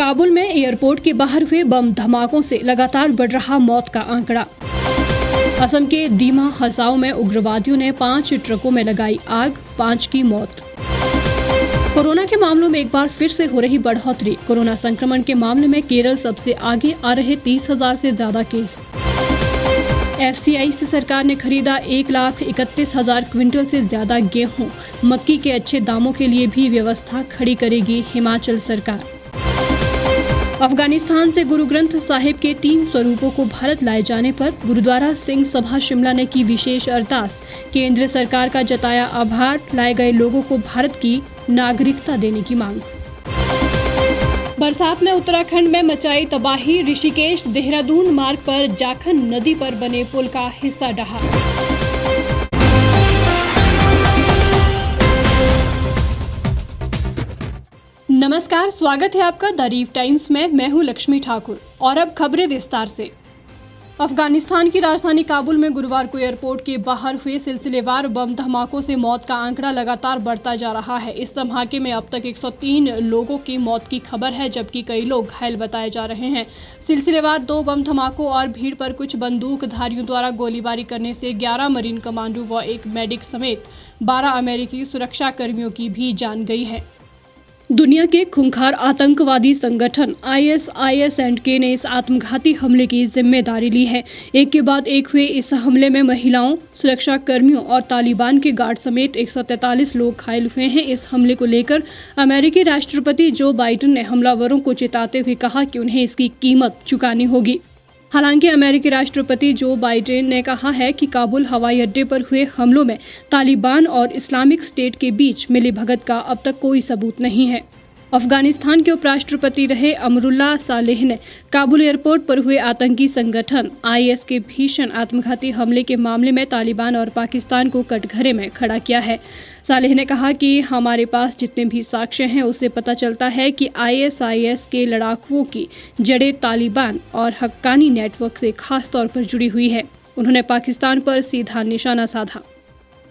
काबुल में एयरपोर्ट के बाहर हुए बम धमाकों से लगातार बढ़ रहा मौत का आंकड़ा। असम के दीमा हसाओ में उग्रवादियों ने 5 ट्रकों में लगाई आग, 5 की मौत। कोरोना के मामलों में एक बार फिर से हो रही बढ़ोतरी। कोरोना संक्रमण के मामले में केरल सबसे आगे आ रहे 30,000 से ज्यादा केस। FCI से सरकार ने खरीदा 1,31,000 क्विंटल से ज्यादा गेहूं। मक्की के अच्छे दामों के लिए भी व्यवस्था खड़ी करेगी हिमाचल सरकार। अफगानिस्तान से गुरु ग्रंथ साहिब के 3 स्वरूपों को भारत लाए जाने पर गुरुद्वारा सिंह सभा शिमला ने की विशेष अरदास। केंद्र सरकार का जताया आभार। लाए गए लोगों को भारत की नागरिकता देने की मांग। बरसात ने उत्तराखंड में मचाई तबाही। ऋषिकेश देहरादून मार्ग पर जाखन नदी पर बने पुल का हिस्सा ढहा। नमस्कार, स्वागत है आपका द रीफ टाइम्स में। मैं हूं लक्ष्मी ठाकुर और अब खबरें विस्तार से। अफगानिस्तान की राजधानी काबुल में गुरुवार को एयरपोर्ट के बाहर हुए सिलसिलेवार बम धमाकों से मौत का आंकड़ा लगातार बढ़ता जा रहा है। इस धमाके में अब तक 103 लोगों की मौत की खबर है, जबकि कई लोग घायल बताए जा रहे हैं। सिलसिलेवार 2 बम धमाकों और भीड़ पर कुछ बंदूकधारियों द्वारा गोलीबारी करने से 11 मरीन कमांडो व एक मेडिक समेत 12 अमेरिकी सुरक्षा कर्मियों की भी जान गई है। दुनिया के खूंखार आतंकवादी संगठन ISIS-K ने इस आत्मघाती हमले की जिम्मेदारी ली है। एक के बाद एक हुए इस हमले में महिलाओं, सुरक्षा कर्मियों और तालिबान के गार्ड समेत 143 लोग घायल हुए हैं। इस हमले को लेकर अमेरिकी राष्ट्रपति जो बाइडेन ने हमलावरों को चेताते हुए कहा कि उन्हें इसकी कीमत चुकानी होगी। हालांकि अमेरिकी राष्ट्रपति जो बाइडेन ने कहा है कि काबुल हवाई अड्डे पर हुए हमलों में तालिबान और इस्लामिक स्टेट के बीच मिलीभगत का अब तक कोई सबूत नहीं है। अफगानिस्तान के उपराष्ट्रपति रहे अमरुल्लाह सालेह ने काबुल एयरपोर्ट पर हुए आतंकी संगठन IS के भीषण आत्मघाती हमले के मामले में तालिबान और पाकिस्तान को कटघरे में खड़ा किया है। सालेह ने कहा कि हमारे पास जितने भी साक्ष्य हैं उससे पता चलता है कि ISIS के लड़ाकुओं की जड़ें तालिबान और हक्कानी नेटवर्क से खास तौर पर जुड़ी हुई है। उन्होंने पाकिस्तान पर सीधा निशाना साधा।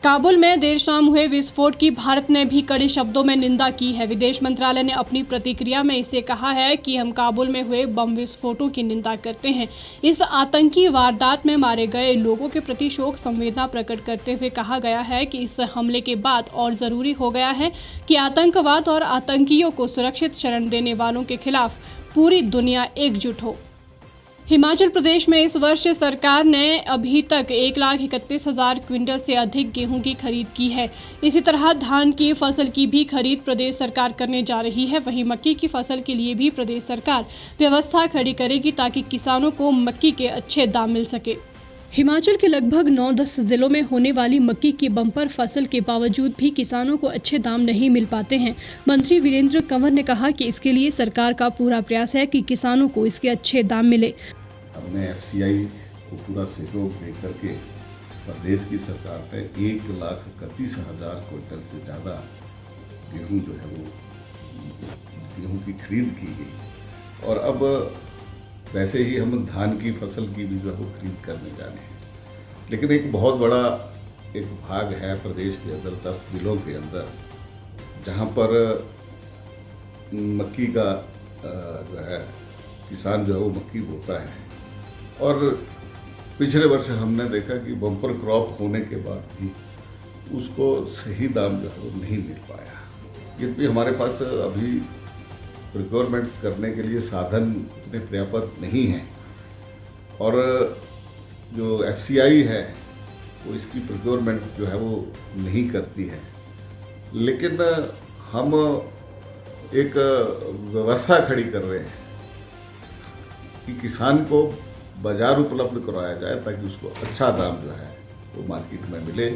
काबुल में देर शाम हुए विस्फोट की भारत ने भी कड़े शब्दों में निंदा की है। विदेश मंत्रालय ने अपनी प्रतिक्रिया में इसे कहा है कि हम काबुल में हुए बम विस्फोटों की निंदा करते हैं। इस आतंकी वारदात में मारे गए लोगों के प्रति शोक संवेदना प्रकट करते हुए कहा गया है कि इस हमले के बाद और ज़रूरी हो गया है कि आतंकवाद और आतंकियों को सुरक्षित शरण देने वालों के खिलाफ पूरी दुनिया एकजुट हो। हिमाचल प्रदेश में इस वर्ष सरकार ने अभी तक 1,31,000 क्विंटल से अधिक गेहूं की खरीद की है। इसी तरह धान की फसल की भी खरीद प्रदेश सरकार करने जा रही है। वहीं मक्की की फसल के लिए भी प्रदेश सरकार व्यवस्था खड़ी करेगी ताकि किसानों को मक्की के अच्छे दाम मिल सके। हिमाचल के लगभग 9-10 जिलों में होने वाली मक्की की बम्पर फसल के बावजूद भी किसानों को अच्छे दाम नहीं मिल पाते हैं। मंत्री वीरेंद्र कंवर ने कहा कि इसके लिए सरकार का पूरा प्रयास है कि किसानों को इसके अच्छे दाम मिले। हमने FCI को पूरा सहयोग दे करके प्रदेश की सरकार ने 1,31,000 क्विंटल से ज़्यादा गेहूँ जो है वो गेहूँ की खरीद की गई। और अब वैसे ही हम धान की फसल की भी जो है वो खरीद करने जाने हैं। लेकिन एक बहुत बड़ा एक भाग है प्रदेश के अंदर 10 जिलों के अंदर जहाँ पर मक्की का जो है किसान जो है वो मक्की बोता है। और पिछले वर्ष हमने देखा कि बम्पर क्रॉप होने के बाद भी उसको सही दाम जो है वो नहीं मिल पाया। यद्यपि हमारे पास अभी प्रिक्योरमेंट्स करने के लिए साधन इतने पर्याप्त नहीं हैं और जो FCI है वो इसकी प्रिक्योरमेंट जो है वो नहीं करती है। लेकिन हम एक व्यवस्था खड़ी कर रहे हैं कि किसान को बाजार उपलब्ध कराया जाए ताकि उसको अच्छा दाम जो है वो मार्केट में मिले।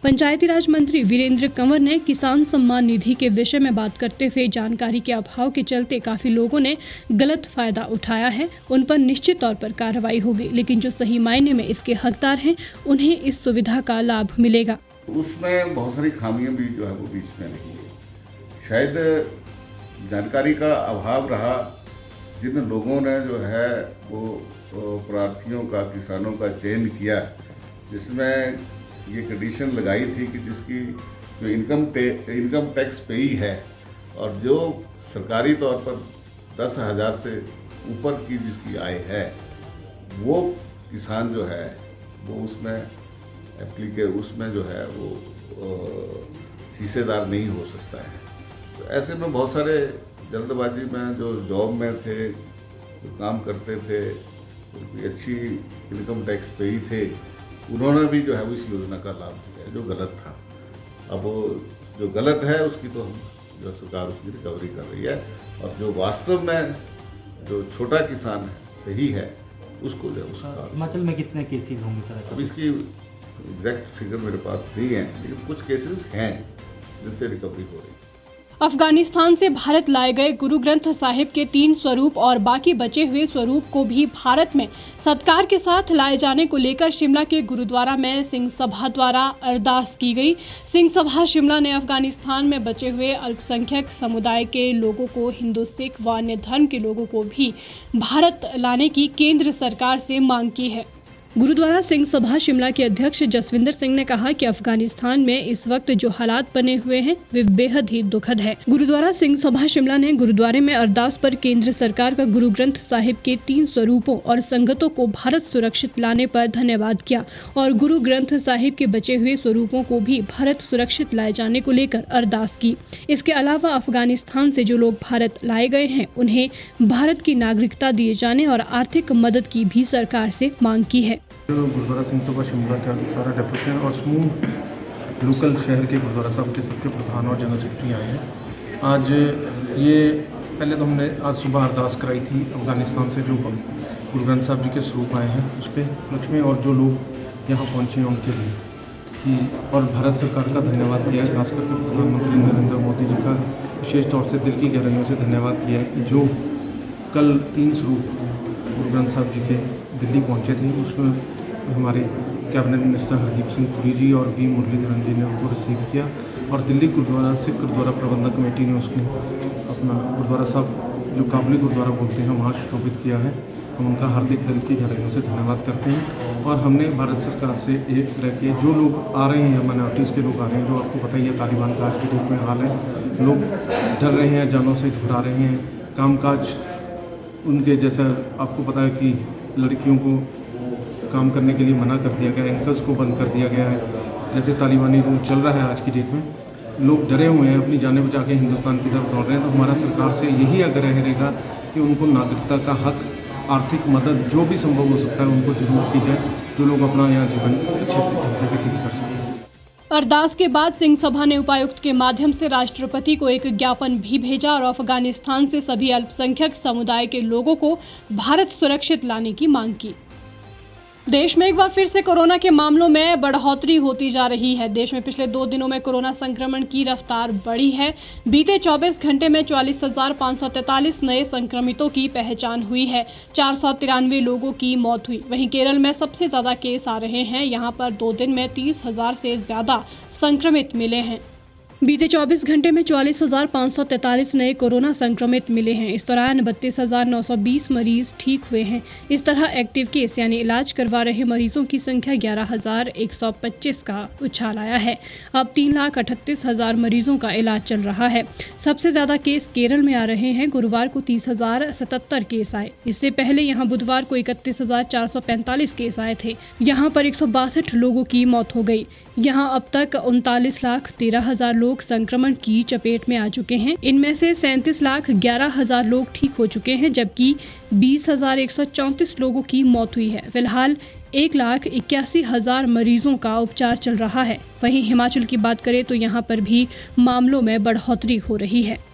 पंचायती राज मंत्री वीरेंद्र कंवर ने किसान सम्मान निधि के विषय में बात करते हुए जानकारी के अभाव के चलते काफी लोगों ने गलत फायदा उठाया है, उन पर निश्चित तौर पर कार्रवाई होगी, लेकिन जो सही मायने में इसके हकदार हैं उन्हें इस सुविधा का लाभ मिलेगा। उसमें बहुत सारी खामियां भी जो है वो बीच में रही है। शायद जानकारी का अभाव रहा। जिन लोगों ने जो है वो प्रार्थियों का, किसानों का चयन किया, जिसमें ये कंडीशन लगाई थी कि जिसकी जो इनकम टैक्स पेई है और जो सरकारी तौर पर 10,000 से ऊपर की जिसकी आय है वो किसान जो है वो उसमें जो है वो हिस्सेदार नहीं हो सकता है। तो ऐसे में बहुत सारे जल्दबाजी में जो जॉब में थे, जो काम करते थे, उनकी अच्छी इनकम टैक्स पे ही थे, उन्होंने भी जो है वो इस योजना का लाभ लिया जो गलत था। अब वो जो गलत है उसकी तो हम जो सरकार उसकी रिकवरी कर रही है, और जो वास्तव में जो छोटा किसान है सही है उसको जो है हिमाचल में कितने केसेस होंगे सर? अब इसकी एग्जैक्ट फिगर मेरे पास नहीं है, लेकिन कुछ केसेस हैं जिनसे रिकवरी हो रही है। अफगानिस्तान से भारत लाए गए गुरु ग्रंथ साहिब के 3 स्वरूप और बाकी बचे हुए स्वरूप को भी भारत में सत्कार के साथ लाए जाने को लेकर शिमला के गुरुद्वारा में सिंह सभा द्वारा अरदास की गई। सिंह सभा शिमला ने अफगानिस्तान में बचे हुए अल्पसंख्यक समुदाय के लोगों को, हिंदू, सिख व अन्य धर्म के लोगों को भी भारत लाने की केंद्र सरकार से मांग की है। गुरुद्वारा सिंह सभा शिमला के अध्यक्ष जसविंदर सिंह ने कहा कि अफगानिस्तान में इस वक्त जो हालात बने हुए हैं वे बेहद ही दुखद है। गुरुद्वारा सिंह सभा शिमला ने गुरुद्वारे में अरदास पर केंद्र सरकार का गुरु ग्रंथ साहिब के 3 स्वरूपों और संगतों को भारत सुरक्षित लाने पर धन्यवाद किया और गुरु ग्रंथ साहिब के बचे हुए स्वरूपों को भी भारत सुरक्षित लाए जाने को लेकर अरदास की। इसके अलावा अफगानिस्तान से जो लोग भारत लाए गए हैं उन्हें भारत की नागरिकता दिए जाने और आर्थिक मदद की भी सरकार से मांग की है। गुरुद्वारा सिंह सभा शिमला का सारा डेपुटेशन और समूह लोकल शहर के गुरुद्वारा साहब के सबके प्रधान और जनरल सेक्रेटरी आए हैं। आज ये पहले तो हमने आज सुबह अरदास कराई थी अफगानिस्तान से जो गुरु ग्रंथ साहब जी के स्वरूप आए हैं उस पर लक्ष्मी और जो लोग यहाँ पहुँचे हैं उनके लिए कि और भारत सरकार का धन्यवाद किया है, खास करके प्रधानमंत्री नरेंद्र मोदी जी का विशेष तौर से दिल की गहराइयों से धन्यवाद किया है कि जो कल 3 स्वरूप गुरु ग्रंथ साहब जी के दिल्ली पहुँचे थे उसमें हमारे कैबिनेट मिनिस्टर हरदीप सिंह पुरी जी और वी मुरलीधरन जी ने उनको रिसीव किया और दिल्ली गुरुद्वारा सिख गुरुद्वारा प्रबंधक कमेटी ने उसको अपना गुरुद्वारा साहब जो काबुली गुरुद्वारा बोलते हैं वहाँ शोभित किया है। हम उनका हार्दिक दिल की गहराइयों से धन्यवाद करते हैं और हमने भारत सरकार से एक तरह के जो लोग आ रहे हैं माइनॉरिटीज़ के लोग आ रहे हैं, जो आपको पता ही है तालिबान का आज के डेट में हाल है, लोग डर रहे हैं, जानों से घबरा रहे हैं, कामकाज उनके जैसा आपको पता है कि लड़कियों को काम करने के लिए मना कर दिया गया है, एंकर्स को बंद कर दिया गया है, जैसे तालिबानी रूल चल रहा है आज की डेट में, लोग डरे हुए हैं, अपनी जानें बचा के हिंदुस्तान की तरफ दौड़ रहे हैं। तो हमारा सरकार से यही आग्रह रहेगा कि उनको नागरिकता का हक, आर्थिक मदद जो भी संभव हो सकता है उनको जरूर की जाए, जो लोग अपना यहाँ जीवन अच्छे ढंग से व्यतीत कर सकें। अरदास के बाद सिंह सभा ने उपायुक्त के माध्यम से राष्ट्रपति को एक ज्ञापन भी भेजा और अफगानिस्तान से सभी अल्पसंख्यक समुदाय के लोगों को भारत सुरक्षित लाने की मांग की। देश में एक बार फिर से कोरोना के मामलों में बढ़ोतरी होती जा रही है। देश में पिछले 2 दिनों में कोरोना संक्रमण की रफ्तार बढ़ी है। बीते 24 घंटे में 44,543 नए संक्रमितों की पहचान हुई है। 493 लोगों की मौत हुई। वहीं केरल में सबसे ज्यादा केस आ रहे हैं। यहां पर 2 दिन में 30,000 से ज्यादा संक्रमित मिले हैं। बीते 24 घंटे में 44,543 नए कोरोना संक्रमित मिले हैं। इस दौरान 32,920 मरीज ठीक हुए हैं। इस तरह एक्टिव केस यानी इलाज करवा रहे मरीजों की संख्या 11,125 का उछाल आया है। अब 3,38,000 मरीजों का इलाज चल रहा है। सबसे ज्यादा केस केरल में आ रहे हैं। गुरुवार को 30,077 केस आए। इससे पहले यहां बुधवार को 31,445 केस आए थे। यहां पर 162 लोगों की मौत हो गई। यहां अब तक 39,13,000 लोग संक्रमण की चपेट में आ चुके हैं। इनमें से 37,11,000 लोग ठीक हो चुके हैं, जबकि 20,134 लोगों की मौत हुई है। फिलहाल 1,81,000 मरीजों का उपचार चल रहा है। वहीं हिमाचल की बात करें तो यहाँ पर भी मामलों में बढ़ोतरी हो रही है।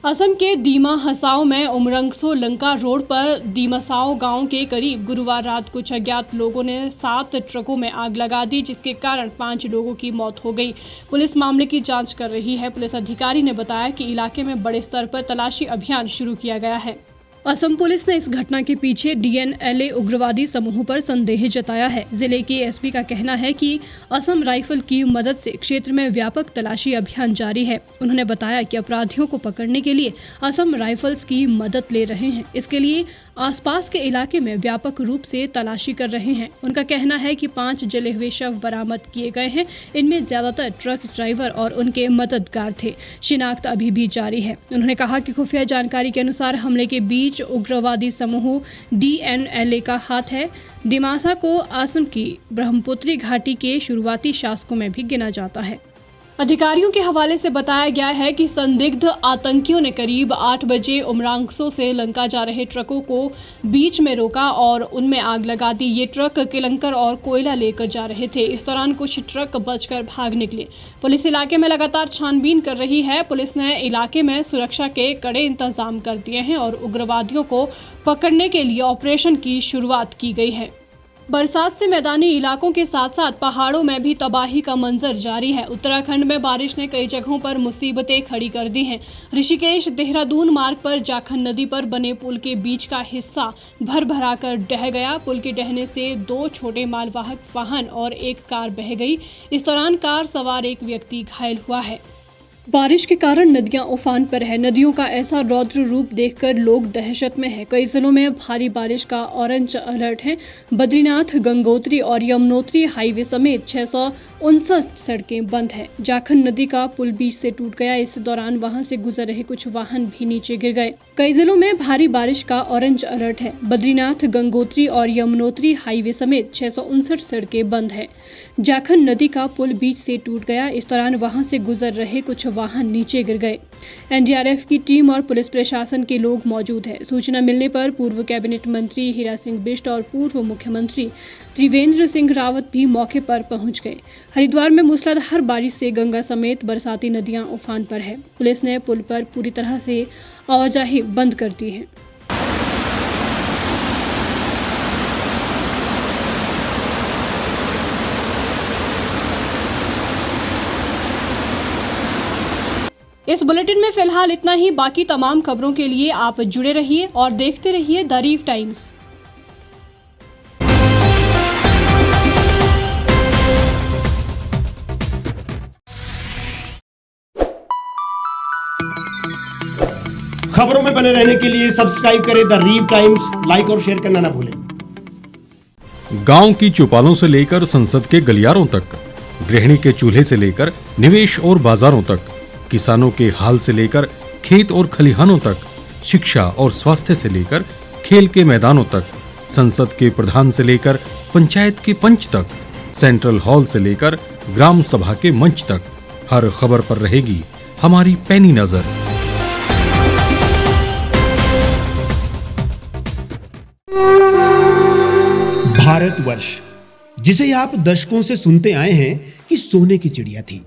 असम के दीमा हसाओ में उमरंगसो लंका रोड पर दीमसाओ गांव के करीब गुरुवार रात कुछ अज्ञात लोगों ने 7 ट्रकों में आग लगा दी, जिसके कारण 5 लोगों की मौत हो गई। पुलिस मामले की जांच कर रही है। पुलिस अधिकारी ने बताया कि इलाके में बड़े स्तर पर तलाशी अभियान शुरू किया गया है। असम पुलिस ने इस घटना के पीछे DNLA उग्रवादी समूह पर संदेह जताया है। जिले के एसपी का कहना है कि असम राइफल की मदद से क्षेत्र में व्यापक तलाशी अभियान जारी है। उन्होंने बताया कि अपराधियों को पकड़ने के लिए असम राइफल्स की मदद ले रहे हैं। इसके लिए आसपास के इलाके में व्यापक रूप से तलाशी कर रहे हैं। उनका कहना है कि 5 जले हुए शव बरामद किए गए हैं। इनमें ज्यादातर ट्रक ड्राइवर और उनके मददगार थे। शिनाख्त अभी भी जारी है। उन्होंने कहा कि खुफिया जानकारी के अनुसार हमले के बीच उग्रवादी समूह DNLA का हाथ है। डिमासा को असम की ब्रह्मपुत्री घाटी के शुरुआती शासकों में भी गिना जाता है। अधिकारियों के हवाले से बताया गया है कि संदिग्ध आतंकियों ने करीब 8 बजे उमरांगसो से लंका जा रहे ट्रकों को बीच में रोका और उनमें आग लगा दी। ये ट्रक किलंकर और कोयला लेकर जा रहे थे। इस दौरान कुछ ट्रक बचकर भाग निकले। पुलिस इलाके में लगातार छानबीन कर रही है। पुलिस ने इलाके में सुरक्षा के कड़े इंतजाम कर दिए हैं और उग्रवादियों को पकड़ने के लिए ऑपरेशन की शुरुआत की गई है। बरसात से मैदानी इलाकों के साथ साथ पहाड़ों में भी तबाही का मंजर जारी है। उत्तराखंड में बारिश ने कई जगहों पर मुसीबतें खड़ी कर दी हैं। ऋषिकेश देहरादून मार्ग पर जाखन नदी पर बने पुल के बीच का हिस्सा भर कर ढह गया। पुल के ढहने से 2 छोटे मालवाहक वाहन और एक कार बह गई। इस दौरान कार सवार एक व्यक्ति घायल हुआ है। बारिश के कारण नदियां उफान पर है। नदियों का ऐसा रौद्र रूप देखकर लोग दहशत में हैं। कई जिलों में भारी बारिश का ऑरेंज अलर्ट है। बद्रीनाथ, गंगोत्री और यमुनोत्री हाईवे समेत 659 सड़कें बंद हैं। जाखन नदी का पुल बीच से टूट गया। इस दौरान वहां से गुजर रहे कुछ वाहन भी नीचे गिर गए। कई जिलों में भारी बारिश का ऑरेंज अलर्ट है। बद्रीनाथ, गंगोत्री और यमुनोत्री हाईवे समेत 659 सड़कें बंद हैं। जाखन नदी का पुल बीच से टूट गया। इस दौरान वहां से गुजर रहे कुछ वाहन नीचे गिर गए। NDRF की टीम और पुलिस प्रशासन के लोग मौजूद हैं। सूचना मिलने पर पूर्व कैबिनेट मंत्री हीरा सिंह बिष्ट और पूर्व मुख्यमंत्री त्रिवेंद्र सिंह रावत भी मौके पर पहुंच गए। हरिद्वार में मूसलाधार बारिश से गंगा समेत बरसाती नदियां उफान पर है। पुलिस ने पुल पर पूरी तरह से आवाजाही बंद कर दी है। इस बुलेटिन में फिलहाल इतना ही। बाकी तमाम खबरों के लिए आप जुड़े रहिए और देखते रहिए द रीव टाइम्स। खबरों में बने रहने के लिए सब्सक्राइब करें द रीव टाइम्स। लाइक और शेयर करना ना भूलें। गांव की चौपालों से लेकर संसद के गलियारों तक, गृहिणी के चूल्हे से लेकर निवेश और बाजारों तक, किसानों के हाल से लेकर खेत और खलिहानों तक, शिक्षा और स्वास्थ्य से लेकर खेल के मैदानों तक, संसद के प्रधान से लेकर पंचायत के पंच तक, सेंट्रल हॉल से लेकर ग्राम सभा के मंच तक, हर खबर पर रहेगी हमारी पैनी नजर। भारतवर्ष, जिसे आप दशकों से सुनते आए हैं कि सोने की चिड़िया थी।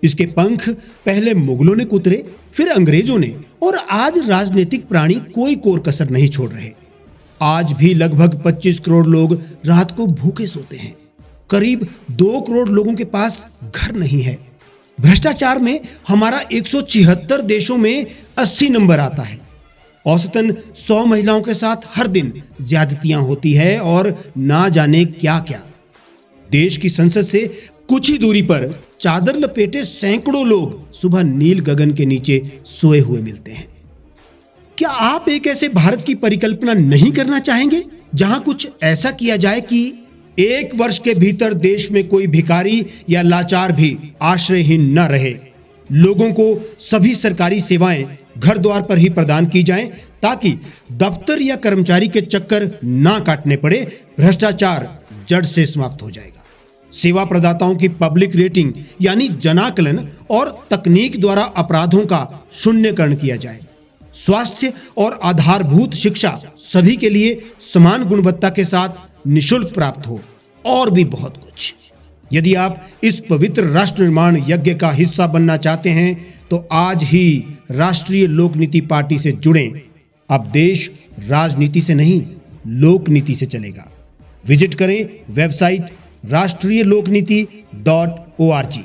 इसके पंख पहले मुगलों ने कुतरे, फिर अंग्रेजों ने, और आज राजनीतिक प्राणी कोई कोर कसर नहीं छोड़ रहे। आज भी लगभग 25 करोड़ लोग रात को भूखे सोते हैं। करीब 2 करोड़ लोगों के पास घर नहीं है। भ्रष्टाचार में हमारा 176 देशों में 80 नंबर आता है। औसतन 100 महिलाओं के साथ हर दिन ज्यादतियां होती है और ना जाने क्या क्या। देश की संसद से कुछ ही दूरी पर चादर लपेटे सैकड़ों लोग सुबह नील गगन के नीचे सोए हुए मिलते हैं। क्या आप एक ऐसे भारत की परिकल्पना नहीं करना चाहेंगे जहां कुछ ऐसा किया जाए कि 1 वर्ष के भीतर देश में कोई भिखारी या लाचार भी आश्रयहीन न रहे? लोगों को सभी सरकारी सेवाएं घर द्वार पर ही प्रदान की जाएं ताकि दफ्तर या कर्मचारी के चक्कर ना काटने पड़े। भ्रष्टाचार जड़ से समाप्त हो जाएगा। सेवा प्रदाताओं की पब्लिक रेटिंग यानी जनाकलन और तकनीक द्वारा अपराधों का शून्यकरण किया जाए। स्वास्थ्य और आधारभूत शिक्षा सभी के लिए समान गुणवत्ता के साथ निःशुल्क प्राप्त हो, और भी बहुत कुछ। यदि आप इस पवित्र राष्ट्र निर्माण यज्ञ का हिस्सा बनना चाहते हैं तो आज ही राष्ट्रीय लोक नीति पार्टी से जुड़ें। अब देश राजनीति से नहीं, लोक नीति से चलेगा। विजिट करें वेबसाइट rashtriyalokniti.org।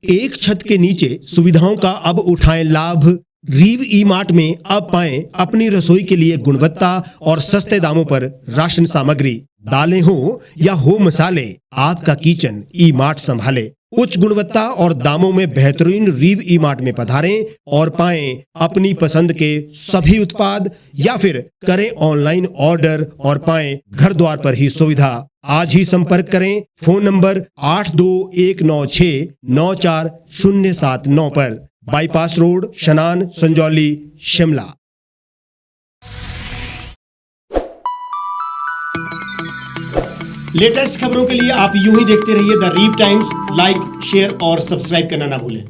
एक छत के नीचे सुविधाओं का अब उठाएं लाभ। रीव ई मार्ट में अब पाएं अपनी रसोई के लिए गुणवत्ता और सस्ते दामों पर राशन सामग्री। दालें हो या हो मसाले, आपका किचन ई मार्ट संभाले। उच्च गुणवत्ता और दामों में बेहतरीन रीव ई मार्ट में पधारें और पाएं अपनी पसंद के सभी उत्पाद, या फिर करें ऑनलाइन ऑर्डर और पाएं घर द्वार पर ही सुविधा। आज ही संपर्क करें फोन नंबर 8219694079 पर, बाईपास रोड, शनान, संजौली, शिमला। लेटेस्ट खबरों के लिए आप यूं ही देखते रहिए द रीव टाइम्स। लाइक, शेयर और सब्सक्राइब करना ना भूलें।